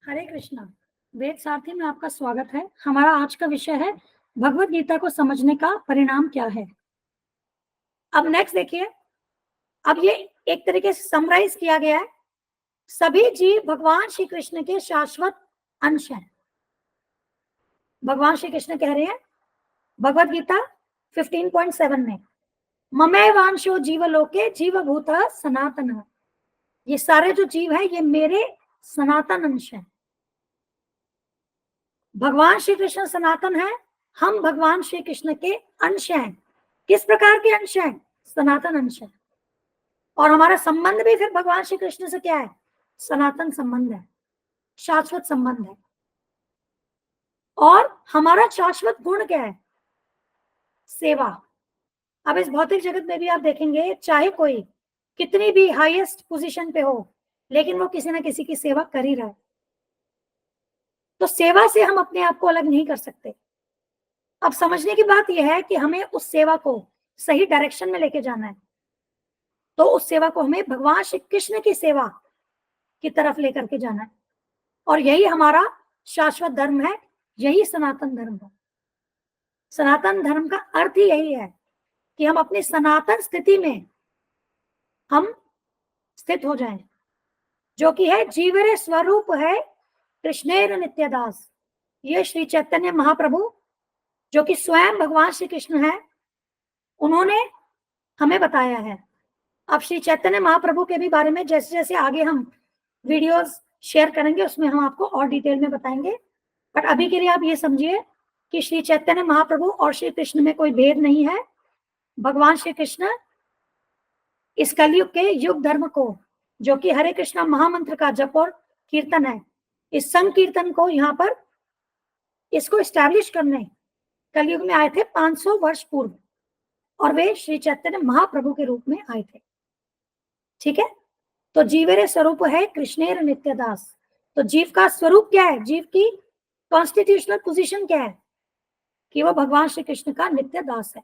हरे कृष्णा। वेद सारथी में आपका स्वागत है। हमारा आज का विषय है भगवत गीता को समझने का परिणाम क्या है। अब नेक्स्ट देखिए, अब ये एक तरीके से समराइज किया गया है। सभी जीव भगवान श्री कृष्ण के शाश्वत अंश हैं। भगवान श्री कृष्ण कह रहे हैं भगवत गीता 15.7 में, ममैवांशो जीवलोके जीवभूत सनातन। ये सारे जो जीव है ये मेरे सनातन अंश हैं। भगवान श्री कृष्ण सनातन है, हम भगवान श्री कृष्ण के अंश हैं। किस प्रकार के अंश हैं? सनातन अंश है। और हमारा संबंध भी फिर भगवान श्री कृष्ण से क्या है? सनातन संबंध है, शाश्वत संबंध है। और हमारा शाश्वत गुण क्या है? सेवा। अब इस भौतिक जगत में भी आप देखेंगे, चाहे कोई कितनी भी हाईएस्ट पोजीशन पे हो, लेकिन वो किसी ना किसी की सेवा कर ही रहा है। तो सेवा से हम अपने आप को अलग नहीं कर सकते। अब समझने की बात यह है कि हमें उस सेवा को सही डायरेक्शन में लेके जाना है। तो उस सेवा को हमें भगवान श्री कृष्ण की सेवा की तरफ लेकर के जाना है। और यही हमारा शाश्वत धर्म है, यही सनातन धर्म है। सनातन धर्म का अर्थ ही यही है कि हम अपनी सनातन स्थिति में हम स्थित हो जाएं, जो कि है जीवरे स्वरूप है कृष्णेर नित्यदास। ये श्री चैतन्य महाप्रभु जो कि स्वयं भगवान श्री कृष्ण है, उन्होंने हमें बताया है। अब श्री चैतन्य महाप्रभु के भी बारे में जैसे जैसे आगे हम वीडियोस शेयर करेंगे उसमें हम आपको और डिटेल में बताएंगे। बट अभी के लिए आप ये समझिए कि श्री चैतन्य महाप्रभु और श्री कृष्ण में कोई भेद नहीं है। भगवान श्री कृष्ण इस कलयुग के युग धर्म को, जो कि हरे कृष्णा महामंत्र का जप और कीर्तन है, इस संकीर्तन को यहाँ पर इसको एस्टैब्लिश करने कलयुग में आए थे 500 वर्ष पूर्व, और वे श्री चैतन्य महाप्रभु के रूप में आए थे। ठीक है, तो जीवेरे स्वरूप है कृष्णेर नित्यदास। तो जीव का स्वरूप क्या है? जीव की कॉन्स्टिट्यूशनल पोजीशन क्या है? कि वो भगवान श्री कृष्ण का नित्य दास है।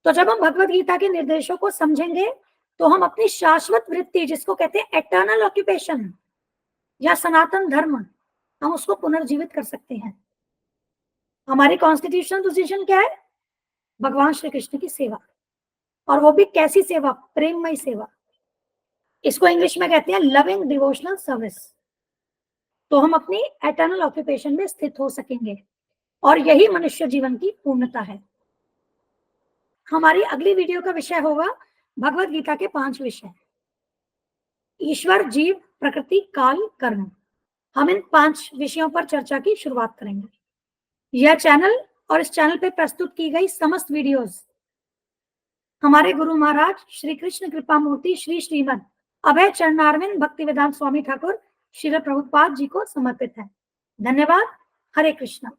तो जब हम भगवत गीता के निर्देशों को समझेंगे तो हम अपनी शाश्वत वृत्ति, जिसको कहते हैं एटर्नल ऑक्यूपेशन या सनातन धर्म, हम उसको पुनर्जीवित कर सकते हैं। हमारी कॉन्स्टिट्यूशनल पोजीशन क्या है? भगवान श्री कृष्ण की सेवा। और वो भी कैसी सेवा? प्रेममय सेवा। इसको इंग्लिश में कहते हैं लविंग डिवोशनल सर्विस। तो हम अपनी एटर्नल ऑक्यूपेशन में स्थित हो सकेंगे, और यही मनुष्य जीवन की पूर्णता है। हमारी अगली वीडियो का विषय होगा भगवत गीता के 5 विषय: ईश्वर, जीव, प्रकृति, काल, कर्म। हम इन 5 विषयों पर चर्चा की शुरुआत करेंगे। यह चैनल और इस चैनल पर प्रस्तुत की गई समस्त वीडियोस हमारे गुरु महाराज श्री कृष्ण कृपा मूर्ति श्री श्रीमद अभय चरणारविंद भक्तिवेदांत स्वामी ठाकुर श्रील प्रभुपाद जी को समर्पित है। धन्यवाद। हरे कृष्णा।